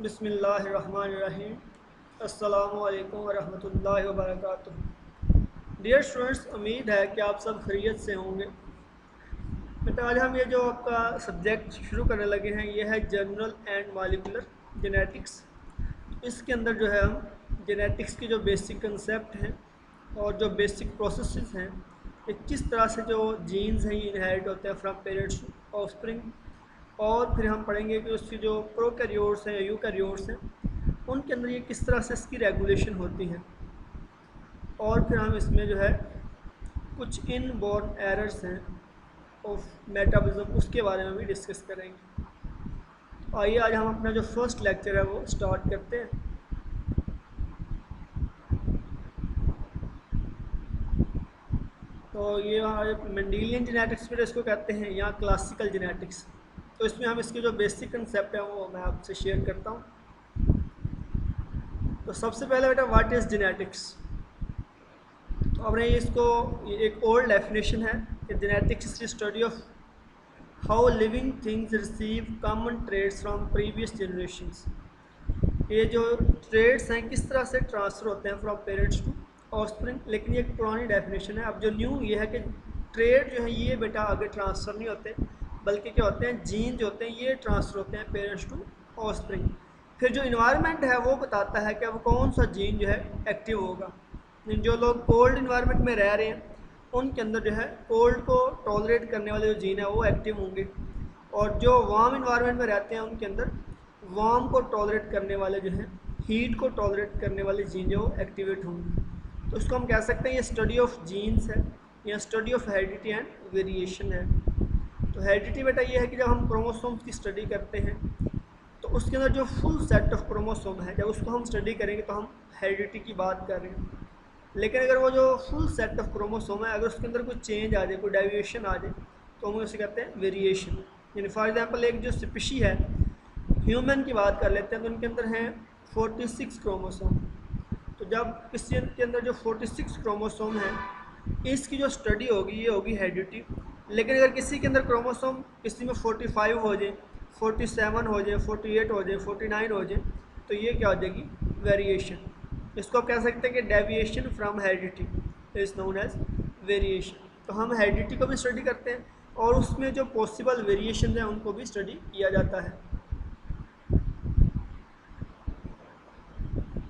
बिस्मिल्लाहिर्रहमानिर्रहीम। अस्सलामु अलैकुम वरहमतुल्लाहि वबरकातुहू। डियर स्टूडेंट्स, उम्मीद है कि आप सब खैरियत से होंगे। बेटा आज हम ये जो आपका सब्जेक्ट शुरू करने लगे हैं ये है जनरल एंड मॉलिक्यूलर जेनेटिक्स। इसके अंदर जो है हम जेनेटिक्स के जो बेसिक कंसेप्ट हैं और जो बेसिक प्रोसेसेस हैं ये किस तरह से जो जीन्स हैं ये इनहेरिट होते हैं फ्रॉम पेरेंट्स टू ऑफस्प्रिंग, और फिर हम पढ़ेंगे कि उसकी जो प्रोकैरियोट्स हैं या यूकैरियोट्स हैं उनके अंदर ये किस तरह से इसकी रेगुलेशन होती है, और फिर हम इसमें जो है कुछ इनबॉर्न एरर्स हैं ऑफ मेटाबॉलिज्म उसके बारे में भी डिस्कस करेंगे। आइए आज हम अपना जो फर्स्ट लेक्चर है वो स्टार्ट करते हैं। तो ये हमारे मेंडेलियन जेनेटिक्स फिर इसको कहते हैं या क्लासिकल जेनेटिक्स। तो इसमें हम इसके जो बेसिक कंसेप्ट है वो मैं आपसे शेयर करता हूँ। तो सबसे पहले बेटा व्हाट इज़ जेनेटिक्स। तो हमने इसको एक ओल्ड डेफिनेशन है कि genetics is the study of how living things receive common trades from previous generations. ये जो ट्रेड्स हैं किस तरह से ट्रांसफ़र होते हैं फ्रॉम पेरेंट्स टू ऑफस्प्रिंग। लेकिन ये एक पुरानी डेफिनेशन है। अब जो न्यू ये है कि ट्रेड जो है ये बेटा आगे ट्रांसफ़र नहीं होते, बल्कि क्या होते हैं, जीन जो होते हैं ये ट्रांसफ़र होते हैं पेरेंट्स टू ऑफस्प्रिंग। फिर जो इन्वायरमेंट है वो बताता है कि अब कौन सा जीन जो है एक्टिव होगा। जो लोग कोल्ड इन्वायरमेंट में रह रहे हैं उनके अंदर जो है कोल्ड को टॉलरेट करने वाले जो जीन है वो एक्टिव होंगे, और जो वार्म इन्वायरमेंट में रहते हैं उनके अंदर वार्म को टॉलरेट करने वाले जो हैं, हीट को टॉलरेट करने वाले जीन जो एक्टिवेट होंगे। तो उसको हम कह सकते हैं ये स्टडी ऑफ जीन्स है या study of heredity and variation है। तो हेरिडिटी बेटा ये है कि जब हम क्रोमोसोम्स की स्टडी करते हैं तो उसके अंदर जो फुल सेट ऑफ क्रोमोसोम है जब उसको हम स्टडी करेंगे तो हम हेरिडिटी की बात कर रहे हैं। लेकिन अगर वो जो फुल सेट ऑफ क्रोमोसोम है अगर उसके अंदर कोई चेंज आ जाए, कोई डेविएशन आ जाए, तो हम उसे कहते हैं वेरिएशन। यानी फॉर एग्जांपल एक जो स्पीशी है, ह्यूमन की बात कर लेते हैं, तो उनके अंदर हैं 46 क्रोमोसोम। तो जब किसी के अंदर जो 46 क्रोमोसोम है इसकी जो स्टडी होगी ये होगी हेरिडिटी। लेकिन अगर किसी के अंदर क्रोमोसोम किसी में 45 हो जाए, 47 हो जाए, 48 हो जाए, 49 हो जाए, तो ये क्या हो जाएगी, वेरिएशन। इसको आप कह सकते हैं कि deviation from heredity is known as variation. तो हम हेरिडिटी को भी स्टडी करते हैं और उसमें जो पॉसिबल वेरिएशन हैं उनको भी स्टडी किया जाता है।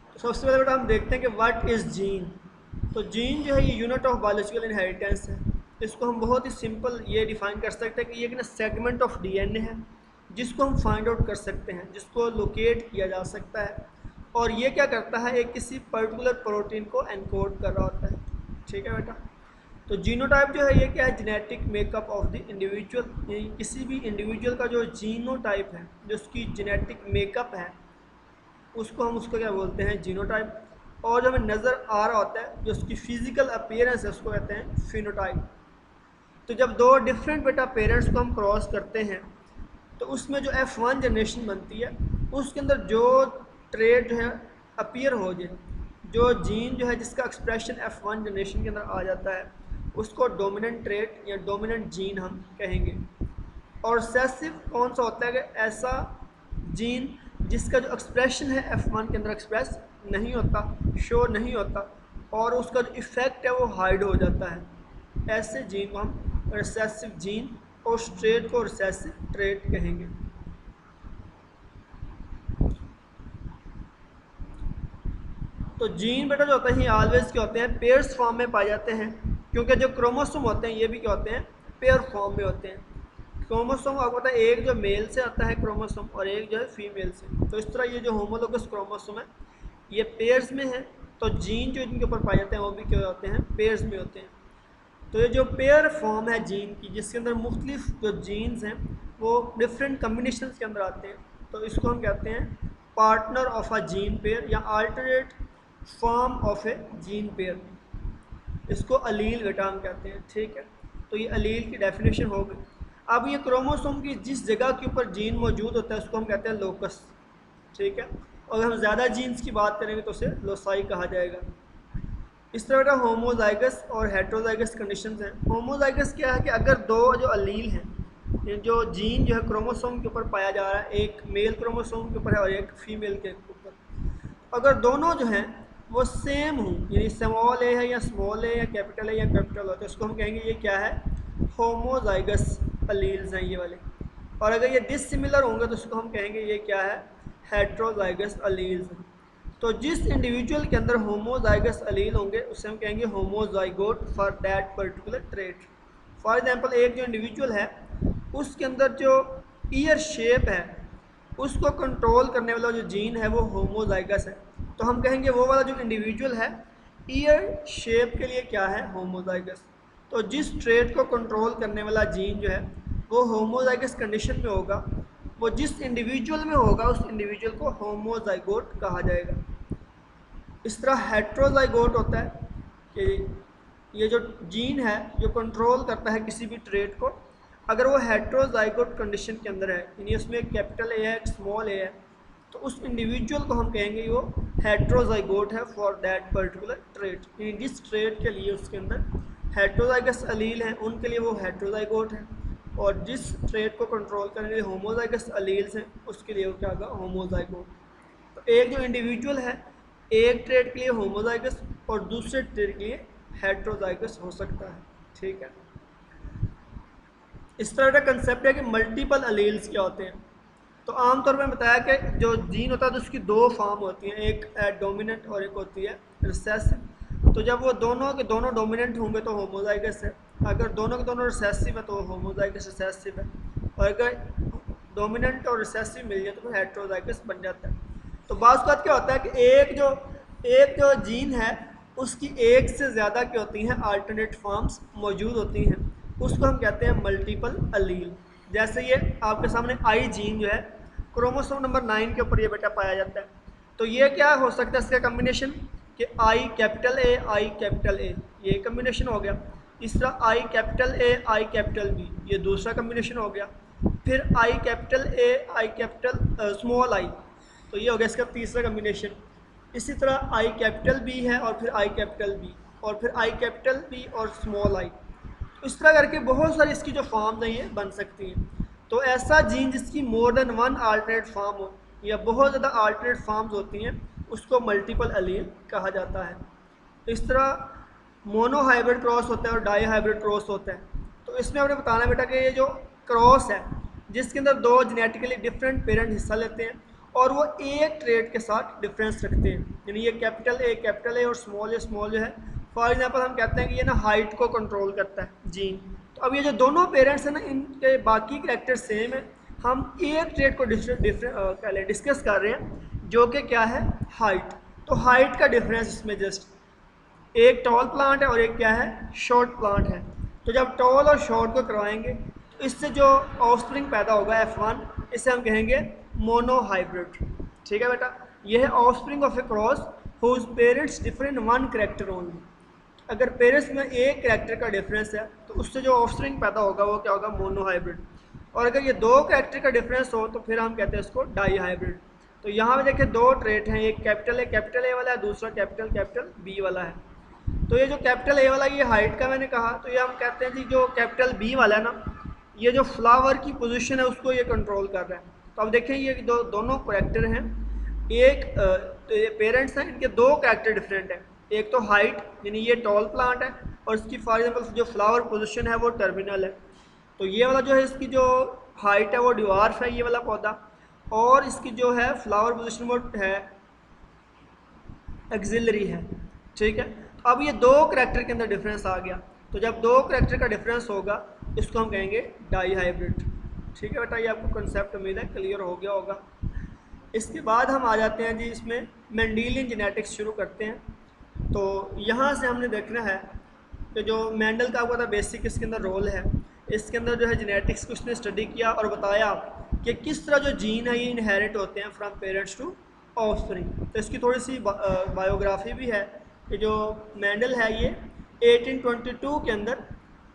तो सबसे पहले बेटा हम देखते हैं कि व्हाट इज़ जीन। तो जीन जो है ये यूनिट ऑफ बायोलॉजिकल इनहेरिटेंस है। इसको हम बहुत ही सिंपल ये डिफाइन कर सकते हैं कि ये एक ना सेगमेंट ऑफ डीएनए है जिसको हम फाइंड आउट कर सकते हैं, जिसको लोकेट किया जा सकता है, और ये क्या करता है, एक किसी पर्टिकुलर प्रोटीन को एनकोड कर रहा होता है। ठीक है बेटा। तो जीनोटाइप जो है ये क्या है, genetic makeup of the individual. किसी भी इंडिविजुअल का जो जीनोटाइप है, जो उसकी जेनेटिक मेकअप है, उसको क्या बोलते हैं, जीनोटाइप। और जो हमें नज़र आ रहा होता है जो उसकी फिजिकल अपीयरेंस है उसको कहते हैं फिनोटाइप। तो जब दो डिफरेंट बेटा पेरेंट्स को हम क्रॉस करते हैं तो उसमें जो F1 जनरेशन बनती है उसके अंदर जो ट्रेड जो है अपीयर हो जाए, जो जीन जो है जिसका एक्सप्रेशन F1 जनरेशन के अंदर आ जाता है उसको डोमिनेंट ट्रेट या डोमिनेंट जीन हम कहेंगे। और रिसेसिव कौन सा होता है कि ऐसा जीन जिसका जो एक्सप्रेशन है F1 के अंदर एक्सप्रेस नहीं होता, शो नहीं होता, और उसका जो इफ़ेक्ट है वो हाइड हो जाता है। ऐसे जीन को हम रिसेसिव जीन और उस ट्रेट को रिसेसिव ट्रेट कहेंगे। तो जीन बेटा जो होते हैं ऑलवेज क्या होते हैं, पेयर्स फॉर्म में पाए जाते हैं, क्योंकि जो क्रोमोसोम होते हैं ये भी क्या होते हैं, पेयर फॉर्म में होते हैं। क्रोमोसोम आपको पता है एक जो मेल से आता है क्रोमोसोम और एक जो है फीमेल से। तो इस तरह ये जो होमोलोगस क्रोमोसोम है ये पेयर्स में है, तो जीन जो इनके ऊपर पाए जाते हैं वो भी क्या होते हैं, पेयर्स में होते हैं। तो ये जो पेयर फॉर्म है जीन की, जिसके अंदर मुख्तलिफ जो जीन्स हैं वो डिफरेंट कम्बिनेशन के अंदर आते हैं, तो इसको हम कहते हैं partner of a gene pair या alternate form of a gene pair. इसको अलील बेटा हम कहते हैं। ठीक है। तो ये अलील की डेफिनेशन हो गई। अब ये क्रोमोसोम की जिस जगह के ऊपर जीन मौजूद होता है उसको हम कहते हैं लोकस। ठीक है। और अगर हम ज़्यादा जीन्स की बात करेंगे तो उसे लोसाई कहा जाएगा। इस तरह बेटा होमोजाइगस और हेट्रोजाइगस कंडीशंस हैं। होमोजाइगस क्या है कि अगर दो जो अलील हैं ये जो जीन जो है क्रोमोसोम के ऊपर पाया जा रहा है, एक मेल क्रोमोसोम के ऊपर है और एक फीमेल के ऊपर। अगर दोनों जो हैं वो सेम हों, यानी स्मॉल ए है या स्मॉल ए या कैपिटल है या कैपिटल हो, तो इसको हम कहेंगे ये क्या है, होमोजाइगस अलील्स हैं ये वाले। और अगर ये डिसिमिलर होंगे तो इसको हम कहेंगे ये क्या है, हेट्रोजाइगस अलील्स। तो जिस इंडिविजुअल के अंदर होमोजाइगस अलील होंगे उसे हम कहेंगे homozygote for that particular trait. For example एक जो इंडिविजुअल है उसके अंदर जो ईयर शेप है उसको कंट्रोल करने वाला जो जीन है वो होमोजाइगस है, तो हम कहेंगे वो वाला जो इंडिविजुअल है ईयर शेप के लिए क्या है, होमोजाइगस। तो जिस ट्रेट को कंट्रोल करने वाला जीन जो है वो होमोजाइगस कंडीशन में होगा, वो जिस इंडिविजुअल में होगा उस इंडिविजुअल को होमोजाइगोट कहा जाएगा। इस तरह हेट्रोजाइगोट होता है कि ये जो जीन है जो कंट्रोल करता है किसी भी ट्रेट को, अगर वो हेट्रोजाइगोट कंडीशन के अंदर है, यानी उसमें एक कैपिटल ए है एक स्मॉल ए है, तो उस इंडिविजुअल को हम कहेंगे वो हेट्रोजाइगोट है फॉर दैट पर्टिकुलर ट्रेट। यानी जिस ट्रेट के लिए उसके अंदर हेट्रोजाइगस अलील हैं उनके लिए वो हेट्रोजाइगोट है, और जिस ट्रेट को कंट्रोल करने के लिए होमोजाइगस अलील्स हैं उसके लिए वो क्या होगा, होमोजाइगोट। तो एक जो इंडिविजुअल है एक ट्रेट के लिए होमोजाइगस और दूसरे ट्रेट के लिए हेट्रोजाइगस हो सकता है, ठीक है। इस तरह का कंसेप्ट है कि मल्टीपल अलील्स क्या होते हैं। तो आमतौर पर बताया कि जो जीन होता है तो उसकी दो फॉर्म होती हैं, एक डोमिनेंट और एक होती है रिसेसिव। तो जब वो दोनों के दोनों डोमिनेंट होंगे तो होमोजाइगस है, अगर दोनों के दोनों रिसेसिव है तो होमोजाइगस रिसेसिव है, और अगर डोमिनेंट और रिसेसिव मिल जाए तो फिर हेट्रोजाइगस बन जाता है। तो बात क्या होता है कि एक जो जीन है उसकी एक से ज़्यादा क्या होती हैं, अल्टरनेट फॉर्म्स मौजूद होती हैं, उसको हम कहते हैं मल्टीपल अलील। जैसे ये आपके सामने आई जीन जो है क्रोमोसोम नंबर 9 के ऊपर ये बेटा पाया जाता है, तो ये क्या हो सकता है इसका कम्बिनेशन कि आई कैपिटल ए ये कम्बिनेशन हो गया। इस तरह आई कैपिटल बी ये दूसरा कम्बिनेशन हो गया। फिर आई कैपिटल स्मॉल आई, तो ये हो गया इसका तीसरा कम्बिनेशन। इसी तरह आई कैपिटल बी है और फिर आई कैपिटल बी और फिर आई कैपिटल बी और स्मॉल आई। इस तरह करके बहुत सारी इसकी जो फॉर्म्स हैं ये बन सकती हैं। तो ऐसा जीन जिसकी more than one alternate form हो या बहुत ज़्यादा अल्टरनेट फॉर्म्स होती हैं उसको मल्टीपल अलील कहा जाता है। इस तरह मोनो हाइब्रिड क्रॉस होता है और डाई हाइब्रिड क्रॉस होता है। तो इसमें हमने बताना बेटा कि ये जो क्रॉस है जिसके अंदर दो जेनेटिकली डिफरेंट पेरेंट हिस्सा लेते हैं और वो एक ट्रेट के साथ डिफरेंस रखते हैं, यानी ये कैपिटल ए और स्मॉल जो है, फॉर एग्जांपल हम कहते हैं कि ये ना हाइट को कंट्रोल करता है जीन। तो अब ये जो दोनों पेरेंट्स हैं ना इनके बाकी कैरेक्टर सेम है, हम एक ट्रेट को डिस्कस कर रहे हैं जो कि क्या है, हाइट। तो हाइट का डिफरेंस इसमें जस्ट एक टॉल प्लांट है और एक क्या है, शॉर्ट प्लांट है। तो जब टॉल और शॉर्ट को करवाएंगे तो इससे जो ऑफस्प्रिंग पैदा होगा F1, इसे हम कहेंगे मोनो हाइब्रिड, ठीक है बेटा। यह है offspring of a cross whose parents different one character only. अगर पेरेंट्स में एक कैरेक्टर का डिफरेंस है तो उससे जो ऑफस्प्रिंग पैदा होगा वो क्या होगा, मोनो हाइब्रिड। और अगर ये दो कैरेक्टर का डिफरेंस हो तो फिर हम कहते हैं इसको डाई हाइब्रिड। तो यहाँ पे देखिए दो ट्रेट हैं, एक कैपिटल ए वाला है, दूसरा कैपिटल बी वाला है। तो ये जो कैपिटल ए वाला ये हाइट का मैंने कहा, तो ये हम कहते हैं जी जो कैपिटल बी वाला है ना ये जो फ्लावर की पोजीशन है उसको ये कंट्रोल कर रहा है। तो अब देखें ये दोनों कैरेक्टर हैं, एक तो ये पेरेंट्स हैं, इनके दो कैरेक्टर डिफरेंट हैं। एक तो हाइट यानी ये टॉल प्लांट है और इसकी फॉर एग्जांपल जो फ्लावर पोजीशन है वो टर्मिनल है। तो ये वाला जो है इसकी जो हाइट है वो ड्वार्फ है ये वाला पौधा, और इसकी जो है फ्लावर पोजीशन वो है एक्सिलरी है, ठीक है। तो अब ये दो कैरेक्टर के अंदर डिफरेंस आ गया, तो जब दो कैरेक्टर का डिफरेंस होगा इसको हम कहेंगे डाई हाइब्रिड, ठीक है बेटा। ये आपको कंसेप्ट उम्मीद है क्लियर हो गया होगा। इसके बाद हम आ जाते हैं जी इसमें मेंडेलियन जेनेटिक्स शुरू करते हैं। तो यहाँ से हमने देखना है कि जो मेंडल का हुआ था बेसिक इसके अंदर रोल है, इसके अंदर जो है जेनेटिक्स को उसने स्टडी किया और बताया कि किस तरह जो जीन है ये इनहेरिट होते हैं फ्रॉम पेरेंट्स टू ऑफस्प्रिंग। तो इसकी थोड़ी सी बायोग्राफी भी है कि जो मेंडल है ये 1822 के अंदर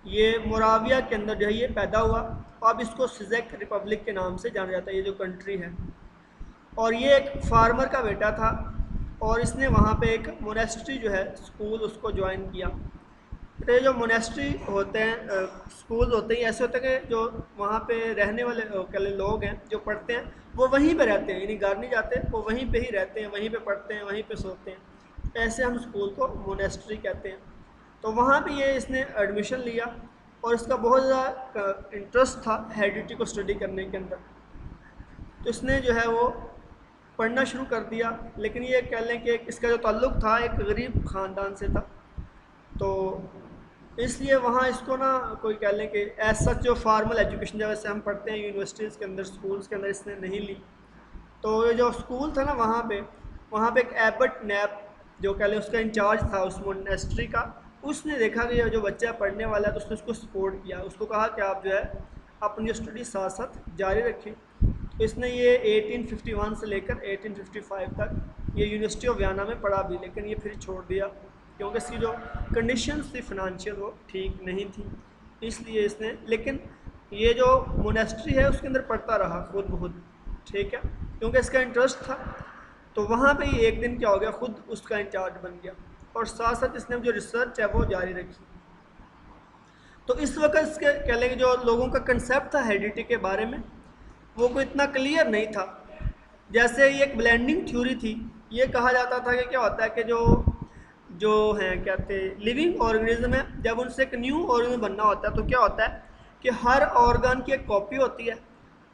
ये मोराविया के अंदर जो है ये पैदा हुआ। अब इसको सिजेक रिपब्लिक के नाम से जाना जाता है, ये जो कंट्री है। और ये एक फार्मर का बेटा था और इसने वहाँ पे एक मोनेस्ट्री जो है स्कूल उसको ज्वाइन किया। तो ये जो मोनेस्ट्री होते हैं, स्कूल होते हैं, ऐसे होते हैं कि जो वहाँ पे रहने वाले कह लें लोग हैं जो पढ़ते हैं वो वहीं पे रहते हैं, यानी घर नहीं जाते, वो वहीं पे ही रहते हैं, वहीं पे पढ़ते हैं, वहीं पे सोते हैं। ऐसे हम स्कूल को मोनेस्ट्री कहते हैं। तो वहाँ पे ये इसने एडमिशन लिया और इसका बहुत ज़्यादा इंटरेस्ट था हेरिडिटी को स्टडी करने के अंदर। तो इसने जो है वो पढ़ना शुरू कर दिया, लेकिन ये कह लें कि इसका जो ताल्लुक़ था एक गरीब ख़ानदान से था, तो इसलिए वहाँ इसको ना कोई कह लें कि एज सच जो फार्मल एजुकेशन जैसे हम पढ़ते हैं यूनिवर्सिटीज़ के अंदर, स्कूल्स के अंदर, इसने नहीं ली। तो ये जो स्कूल था ना वहाँ पे एक एबट नैप जो कह लें उसका इंचार्ज था उस मोनेस्ट्री का, उसने देखा कि ये जो बच्चा पढ़ने वाला है तो उसने उसको सपोर्ट किया, उसको कहा कि आप जो है अपनी स्टडी साथ साथ जारी रखें। तो इसने ये 1851 से लेकर 1855 तक ये यूनिवर्सिटी ऑफ वियना में पढ़ा भी, लेकिन ये फिर छोड़ दिया क्योंकि इसकी जो कंडीशंस थी फिनंशियल वो ठीक नहीं थी, इसलिए इसने, लेकिन ये जो मोनेस्ट्री है उसके अंदर पढ़ता रहा खुद ब खुद, ठीक है, क्योंकि इसका इंटरेस्ट था। तो वहाँ पे ही एक दिन क्या हो गया, खुद उसका इंचार्ज बन गया और साथ साथ इसने जो रिसर्च है वो जारी रखी। तो इस वक्त इसके कह लेंगे जो लोगों का कंसेप्ट था हेरिडिटी के बारे में वो कोई इतना क्लियर नहीं था। जैसे ये एक ब्लेंडिंग थ्योरी थी, ये कहा जाता था कि क्या होता है कि जो जो हैं कहते लिविंग ऑर्गेनिज्म है, जब उनसे एक न्यू ऑर्गेनिज्म बनना होता है तो क्या होता है कि हर ऑर्गन की एक कॉपी होती है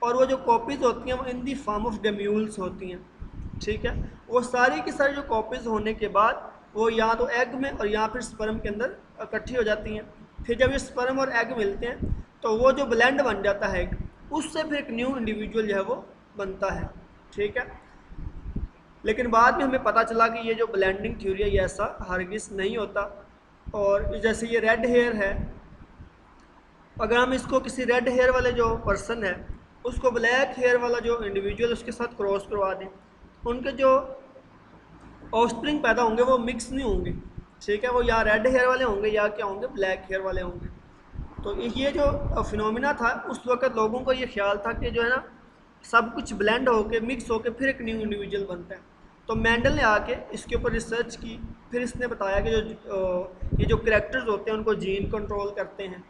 और वो जो कॉपीज़ होती हैं वो इन दी फॉर्म ऑफ डेम्यूल्स होती हैं, ठीक है। वो सारी की सारी जो कॉपीज़ होने के बाद वो या तो एग में और या फिर स्पर्म के अंदर इकट्ठी हो जाती हैं। फिर जब ये स्पर्म और एग मिलते हैं तो वो जो ब्लेंड बन जाता है उससे फिर एक न्यू इंडिविजुअल जो है वो बनता है, ठीक है। लेकिन बाद में हमें पता चला कि ये जो ब्लेंडिंग थ्योरी है ये ऐसा हरगिज़ नहीं होता। और जैसे ये रेड हेयर है, अगर हम इसको किसी रेड हेयर वाले जो पर्सन है उसको ब्लैक हेयर वाला जो इंडिविजुअल उसके साथ क्रॉस करवा दें, उनके जो ऑफस्प्रिंग पैदा होंगे वो मिक्स नहीं होंगे, ठीक है, वो या रेड हेयर वाले होंगे या क्या होंगे, ब्लैक हेयर वाले होंगे। तो ये जो फिनोमिना था उस वक्त लोगों को ये ख्याल था कि जो है ना सब कुछ ब्लेंड होके मिक्स होके फिर एक न्यू इंडिविजुअल बनता है। तो मेंडल ने आके इसके ऊपर रिसर्च की, फिर इसने बताया कि ये जो करैक्टर्स होते हैं उनको जीन कंट्रोल करते हैं,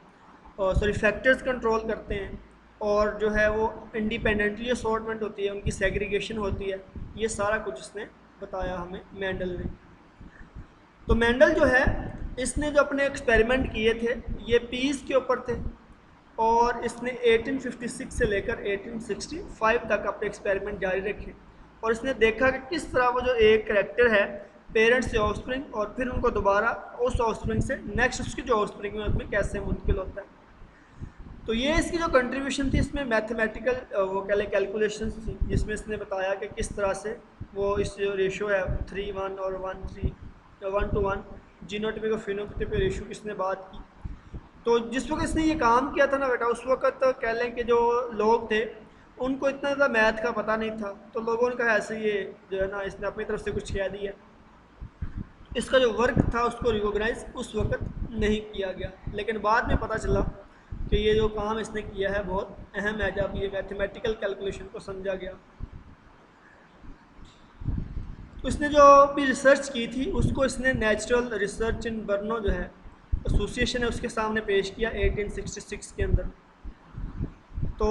सॉरी फैक्टर्स कंट्रोल करते हैं, और जो है वो इंडिपेंडेंटली असॉर्टमेंट होती है, उनकी सेग्रीगेशन होती है, ये सारा कुछ इसने बताया हमें मेंडल ने। तो मेंडल जो है इसने जो अपने एक्सपेरिमेंट किए थे ये पीस के ऊपर थे और इसने 1856 से लेकर 1865 तक अपने एक्सपेरिमेंट जारी रखे और इसने देखा कि किस तरह वो जो एक करैक्टर है पेरेंट्स से ऑफस्प्रिंग और फिर उनको दोबारा उस ऑफस्प्रिंग से नेक्स्ट उसकी जो ऑफस्प्रिंग है उसमें कैसे मुंतकिल होता है। तो ये इसकी जो कंट्रीब्यूशन थी इसमें मैथमेटिकल वो कह लें कैलकुलेशंस थी, जिसमें इसने बताया कि किस तरह से वो इस जो रेशो है 3:1 और 1:1 जीनोटाइपिक और फिनोटाइपिक रेशो की इसने बात की। तो जिस वक्त इसने ये काम किया था ना बेटा, उस वक्त कह लें कि जो लोग थे उनको इतना ज़्यादा मैथ का पता नहीं था, तो लोगों ने कहा ऐसे ये जो है ना इसने अपनी तरफ से कुछ कह दिया। इसका जो वर्क था उसको रिकॉग्नाइज उस वक्त नहीं किया गया, लेकिन बाद में पता चला कि ये जो काम इसने किया है बहुत अहम है जब ये मैथमेटिकल कैलकुलेशन को समझा गया। तो इसने जो भी रिसर्च की थी उसको इसने नेचुरल रिसर्च इन बर्नो जो है एसोसिएशन है उसके सामने पेश किया 1866 के अंदर। तो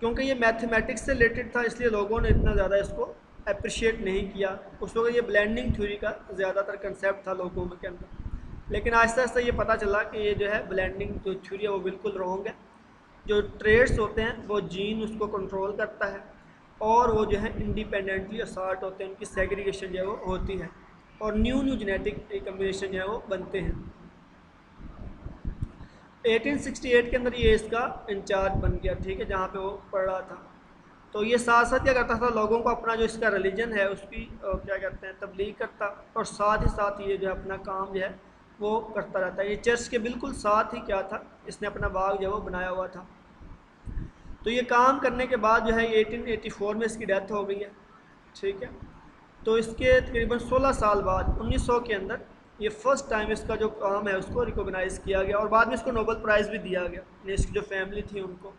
क्योंकि ये मैथमेटिक्स से रिलेटेड था इसलिए लोगों ने इतना ज़्यादा इसको अप्रिशिएट नहीं किया। उस वक्त ये ब्लेंडिंग थ्योरी का ज़्यादातर कंसेप्ट था लोगों के अंदर, लेकिन आहिस्ता आहिस्ता ये पता चला कि ये जो है ब्लेंडिंग जो थ्योरी है वो बिल्कुल रॉन्ग है। जो ट्रेड्स होते हैं वो जीन उसको कंट्रोल करता है और वो जो है इंडिपेंडेंटली असॉर्ट होते हैं, उनकी सेग्रीगेशन जो है वो होती है और न्यू जेनेटिक कम्बिनेशन जो है वो बनते हैं। 1868 के अंदर ये इसका इंचार्ज बन गया, ठीक है, जहाँ पे वो पढ़ रहा था। तो ये साथ साथ क्या करता था, लोगों को अपना जो इसका रिलीजन है उसकी क्या कहते हैं तबलीग करता और साथ ही साथ ये जो है अपना काम जो है वो करता रहता है। ये चर्च के बिल्कुल साथ ही क्या था, इसने अपना बाग जो है वो बनाया हुआ था। तो ये काम करने के बाद जो है 1884 में इसकी डेथ हो गई है, ठीक है। तो इसके तकरीबन 16 साल बाद 1900 के अंदर ये फर्स्ट टाइम इसका जो काम है उसको रिकॉग्नाइज़ किया गया और बाद में इसको नोबेल प्राइज़ भी दिया गया, इसकी जो फैमिली थी उनको।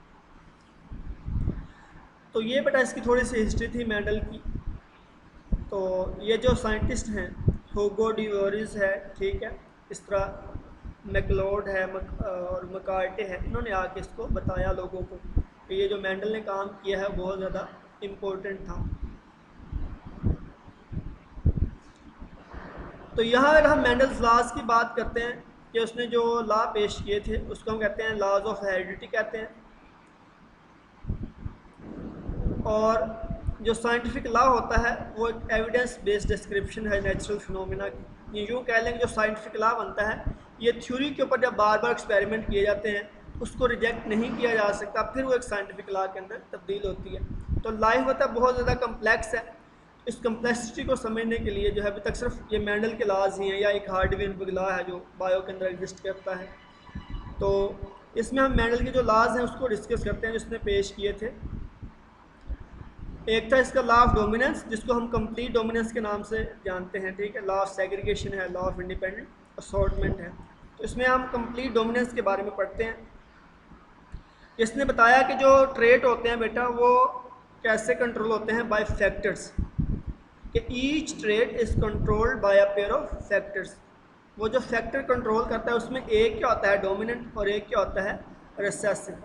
तो ये बेटा इसकी थोड़ी सी हिस्ट्री थी मेंडल की। तो ये जो साइंटिस्ट हैं ह्यूगो डी वोरिस है, ठीक है, इस तरह मैकलोड है और मकार्टे है, इन्होंने आके इसको बताया लोगों को कि ये जो मेंडल ने काम किया है बहुत ज़्यादा इम्पोर्टेंट था। तो यहाँ अगर हम मेंडल्स लॉज की बात करते हैं कि उसने जो लॉ पेश किए थे उसको हम कहते हैं लॉज ऑफ हेरिडिटी कहते हैं। और जो साइंटिफिक लॉ होता है वो एक एविडेंस बेस्ड डिस्क्रिप्शन है नेचुरल फिनोमिना की। ये यूँ कह लेंगे जो साइंटिफिक लॉ बनता है ये थ्योरी के ऊपर जब बार बार एक्सपेरिमेंट किए जाते हैं उसको रिजेक्ट नहीं किया जा सकता, फिर वो एक साइंटिफिक लॉ के अंदर तब्दील होती है। तो लाइफ होता है बहुत ज़्यादा कम्प्लेक्स है। इस कम्प्लेक्सिटी को समझने के लिए जो है अभी तक सिर्फ ये मेंडल के लॉज ही हैं या एक हार्डवेयर लॉ है जो बायो के अंदर एग्जिस्ट करता है। तो इसमें हम मेंडल के जो लॉज हैं उसको डिस्कस करते हैं जिसने पेश किए थे। एक था इसका लॉ ऑफ डोमिनेंस जिसको हम कंप्लीट डोमिनेंस के नाम से जानते हैं, ठीक है। लॉ ऑफ सेग्रीगेशन है, लॉ ऑफ इंडिपेंडेंट असॉर्टमेंट है। तो इसमें हम कंप्लीट डोमिनेंस के बारे में पढ़ते हैं। इसने बताया कि जो ट्रेट होते हैं बेटा वो कैसे कंट्रोल होते हैं, बाय फैक्टर्स, कि each trait is controlled by a pair of factors. वो जो फैक्टर कंट्रोल करता है उसमें एक क्या होता है डोमिनेंट और एक क्या होता है रिसेसिव।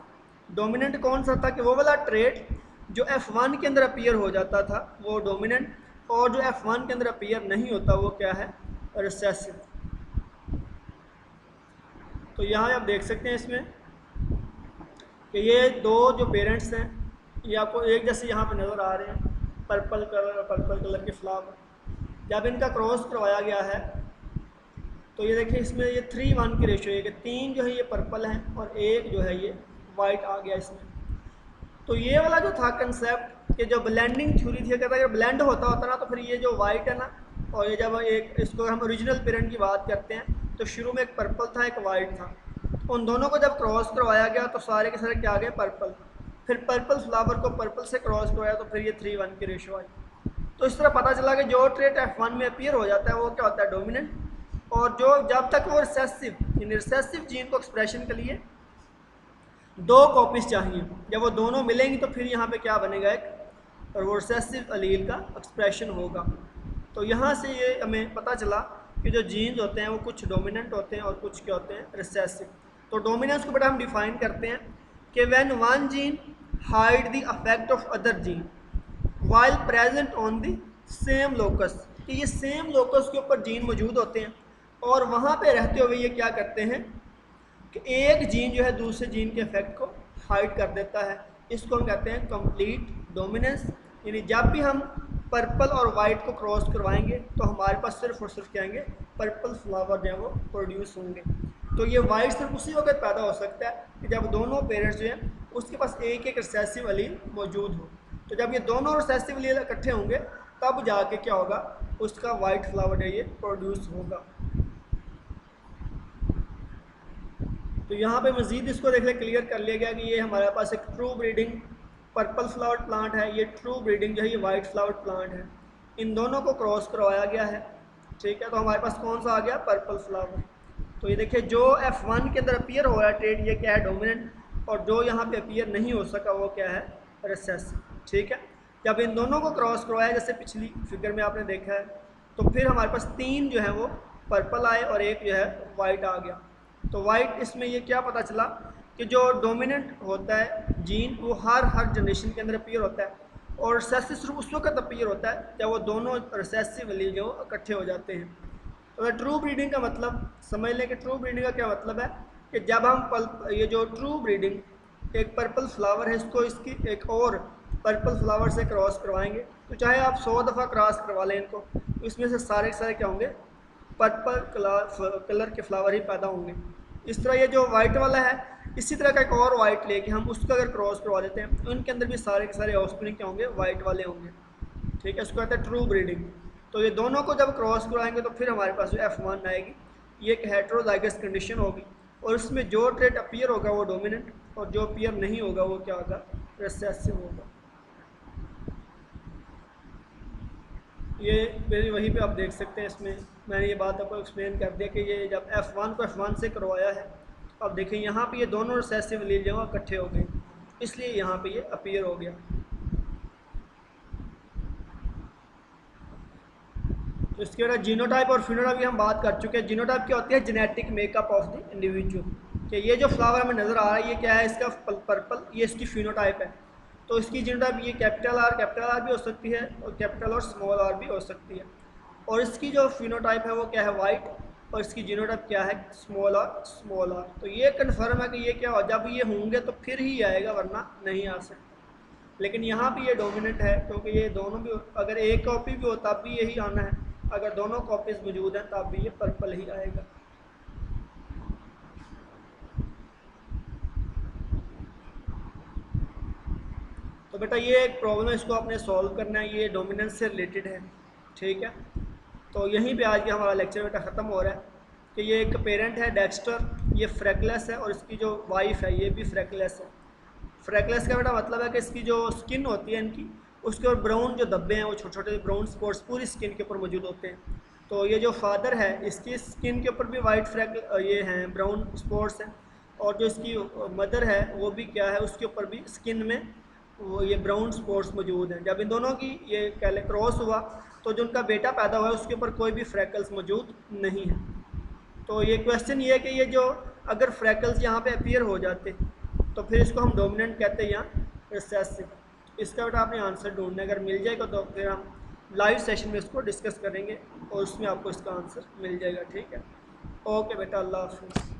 डोमिनेंट कौन सा था कि वो वाला ट्रेट जो F1 के अंदर अपीयर हो जाता था वो डोमिनेंट, और जो F1 के अंदर अपीयर नहीं होता वो क्या है रिसेसिव। तो यहाँ आप देख सकते हैं इसमें कि ये दो जो पेरेंट्स हैं ये आपको एक जैसे यहाँ पे नज़र आ रहे हैं, पर्पल कलर के फ्लावर। जब इनका क्रॉस करवाया गया है तो ये देखिए इसमें ये 3:1 की रेशियो है कि 3 जो है ये पर्पल है और 1 जो है ये वाइट आ गया इसमें। तो ये वाला जो था कंसेप्ट कि जो ब्लेंडिंग थ्योरी थी, कहता है अगर ब्लेंड होता ना तो फिर ये जो वाइट है ना, और ये जब एक इसको हम ओरिजिनल पेरेंट की बात करते हैं तो शुरू में एक पर्पल था एक वाइट था, उन दोनों को जब क्रॉस करवाया गया तो सारे के सारे क्या आ गए पर्पल। फिर पर्पल फ्लावर को पर्पल से क्रॉस करवाया तो फिर ये 3:1 की रेशियो आई। तो इस तरह पता चला कि जो ट्रेट F1 में अपीयर हो जाता है वो क्या होता है डोमिनेंट, और जो जब तक वो रिसेसिव जीन को एक्सप्रेशन के लिए 2 कॉपीज चाहिए, जब वो दोनों मिलेंगी तो फिर यहाँ पे क्या बनेगा एक रिसेसिव अलील का एक्सप्रेशन होगा। तो यहाँ से ये हमें पता चला कि जो जीन्स होते हैं वो कुछ डोमिनेंट होते हैं और कुछ क्या होते हैं रिसेसिव। तो डोमिनेंस को बेटा हम डिफाइन करते हैं कि when one gene hide the affect of other gene while present on the same locus, कि ये सेम लोकस के ऊपर जीन मौजूद होते हैं और वहाँ पे रहते हुए ये क्या करते हैं कि एक जीन जो है दूसरे जीन के इफेक्ट को हाइड कर देता है। इसको हम कहते हैं कंप्लीट डोमिनेंस। यानी जब भी हम पर्पल और वाइट को क्रॉस करवाएंगे तो हमारे पास सिर्फ और सिर्फ क्या आएंगे पर्पल फ्लावर जो है वो प्रोड्यूस होंगे। तो ये वाइट सिर्फ उसी वक्त पैदा हो सकता है कि जब दोनों पेरेंट्स जो हैं उसके पास एक एक रिसेसिव अलील मौजूद हो। तो जब ये दोनों रिसेसिव अलील इकट्ठे होंगे तब जाके क्या होगा उसका वाइट फ्लावर है ये प्रोड्यूस होगा। तो यहाँ पे मज़ीद इसको देख ले क्लियर कर लिया गया कि ये हमारे पास एक true breeding purple flower plant है, ये ट्रू ब्रीडिंग जो है ये वाइट फ्लावर प्लांट है। इन दोनों को क्रॉस करवाया गया है, ठीक है। तो हमारे पास कौन सा आ गया पर्पल फ्लावर। तो ये देखिए जो F1 के अंदर अपीयर हो रहा है ट्रेड ये क्या है डोमिनेंट, और जो यहाँ पे अपीयर नहीं हो सका वो क्या है रिसेसिव, ठीक है। जब इन दोनों को क्रॉस करवाया जैसे पिछली फिगर में आपने देखा है तो फिर हमारे पास 3 जो है वो पर्पल आए और एक जो है वाइट आ गया। तो वाइट इसमें ये क्या पता चला कि जो डोमिनेंट होता है जीन वो हर जनरेशन के अंदर अपीयर होता है, और रिसेसिव सिर्फ उस वक्त अपीयर होता है जब वो दोनों रिसेसिव वाली जो इकट्ठे हो जाते हैं। तो ट्रू ब्रीडिंग का मतलब समझ लें कि ट्रू ब्रीडिंग का क्या मतलब है कि जब हम ये जो ट्रू ब्रीडिंग एक पर्पल फ्लावर है इसको इसकी एक और पर्पल फ्लावर से क्रॉस करवाएंगे तो चाहे आप 100 दफ़ा क्रॉस करवा लें इनको तो इसमें से सारे के सारे क्या होंगे पर्पल कलर के फ्लावर ही पैदा होंगे। इस तरह ये जो वाइट वाला है इसी तरह का एक और वाइट लेके हम उसका अगर क्रॉस करवा देते हैं तो इनके अंदर भी सारे के सारे ऑफस्प्रिंग क्या होंगे वाइट वाले होंगे, ठीक है। इसको कहते हैं ट्रू ब्रीडिंग। तो ये दोनों को जब क्रॉस करवाएंगे तो फिर हमारे पास जो F1 आएगी ये एक हेटेरोजाइगस कंडीशन होगी, और इसमें जो ट्रेट अपीयर होगा वो डोमिनेंट और जो अपीयर नहीं होगा वो क्या होगा रिसेसिव होगा। ये मेरी वहीं पे आप देख सकते हैं इसमें मैंने ये बात आपको एक्सप्लेन कर दिया कि ये जब F1 को F1 से करवाया है अब देखें यहाँ पे ये दोनों रिसेसिव एलील जो है इकट्ठे हो गए इसलिए यहाँ पे ये अपीयर हो गया। तो इसके बाद जीनोटाइप और फिनोटाइप की हम बात कर चुके हैं। जीनोटाइप क्या होती है? Genetic makeup of the individual, कि ये जो फ्लावर हमें नज़र आ रहा है ये क्या है? इसका पर्पल, ये इसकी फिनोटाइप है। तो इसकी जीनोटाइप ये कैपिटल आर भी हो सकती है और कैपिटल और स्मॉल आर भी हो सकती है। और इसकी जो फिनोटाइप है वो क्या है? वाइट। और इसकी जीनोटाइप क्या है? Small r. तो ये कन्फर्म है कि ये क्या हो, जब ये होंगे तो फिर ही आएगा, वरना नहीं आ सकता। लेकिन यहाँ भी ये डोमिनेंट है, क्योंकि ये दोनों भी, अगर एक कॉपी भी हो तब भी यही आना है, अगर दोनों कॉपीज मौजूद हैं तब भी ये पर्पल ही आएगा। तो बेटा ये एक प्रॉब्लम है, इसको आपने सॉल्व करना है, ये डोमिनेंस से रिलेटेड है, ठीक है। तो यहीं पे आज के हमारा लेक्चर बेटा ख़त्म हो रहा है कि ये एक पेरेंट है डेक्स्टर, ये फ्रैकलेस है, और इसकी जो वाइफ है ये भी फ्रैकलेस है। फ्रैकलेस का बेटा मतलब है कि इसकी जो स्किन होती है इनकी, उसके ऊपर ब्राउन जो धब्बे हैं, वो छोटे छोटे ब्राउन स्पॉट्स पूरी स्किन के ऊपर मौजूद होते हैं। तो ये जो फादर है इसकी स्किन के ऊपर भी वाइट ये हैं, ब्राउन स्पॉट्स हैं। और जो इसकी मदर है वो भी क्या है, उसके ऊपर भी स्किन में वो ये ब्राउन स्पॉट्स मौजूद हैं। जब इन दोनों की ये क्रॉस हुआ तो जो उनका बेटा पैदा हुआ है उसके ऊपर कोई भी फ्रैकल्स मौजूद नहीं है। तो ये क्वेश्चन ये है कि ये जो अगर फ्रैकल्स यहाँ पे अपीयर हो जाते तो फिर इसको हम डोमिनेंट कहते हैं या रिसेसिव। इसका बेटा आपने आंसर ढूंढना, अगर मिल जाएगा तो फिर हम लाइव सेशन में इसको डिस्कस करेंगे और उसमें आपको इसका आंसर मिल जाएगा, ठीक है। ओके बेटा, अल्लाह हाफिज़।